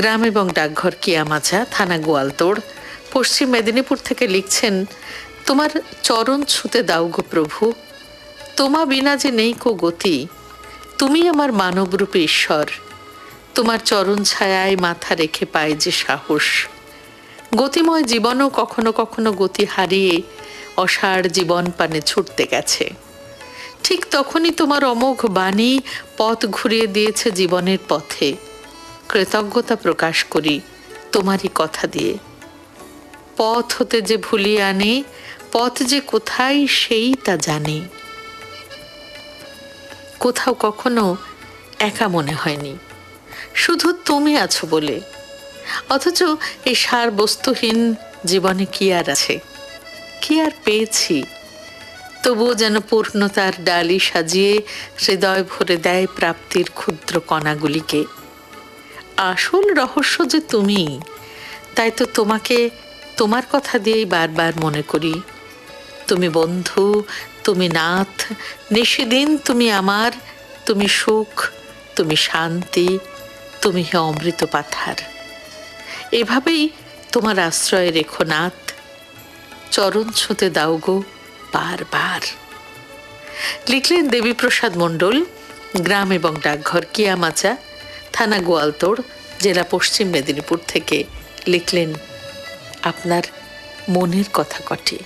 গ্রাম এবং ডাকঘর কিয়ামাচা, থানা গোয়ালতোড়, পশ্চিম মেদিনীপুর থেকে লিখছেন, তোমার চরণ ছুতে দাও গো প্রভু, তোমা বিনা যে নেই কো গতি, তুমি আমার মানবরূপী ঈশ্বর, তোমার চরণ ছায়ায় মাথা রেখে পায় যে সাহস। গতিময় জীবনও কখনো কখনো গতি হারিয়ে অসাড় জীবন পানে ছুটতে গেছে। ঠিক তখনই তোমার অমোঘ বাণী পথ ঘুরিয়ে দিয়েছে জীবনের পথে। কৃতজ্ঞতা প্রকাশ করি তোমারই কথা দিয়ে। পথ হতে যে ভুলিয়ে আনে, পথ যে কোথায় সেই তা জানে। কোথাও কখনো একা মনে হয়নি, শুধু তুমি আছো বলে। অথচ এই সার বস্তুহীন জীবনে কি আর আছে, কি আর পেয়েছি, তবুও যেন পূর্ণতার ডালি সাজিয়ে হৃদয় ভরে দেয় প্রাপ্তির ক্ষুদ্র কণাগুলিকে। আসল রহস্য যে তুমি, তাই তো তোমাকে তোমার কথা দিয়েই বারবার মনে করি। তুমি বন্ধু, তুমি নাথ, নিশিদিন তুমি আমার, তুমি সুখ, তুমি শান্তি, তুমি হে অমৃত পাথার। এভাবেই তোমার আশ্রয়ে রেখো নাথ, চরণ ছুঁতে দাও গো বারবার। লিখলেন দেবীপ্রসাদ মণ্ডল, গ্রাম এবং ডাকঘর কিয়ামাচা, থানা গোয়ালতোড়, জেলা পশ্চিম মেদিনীপুর থেকে লিখলেন আপনার মনের কথা কটি।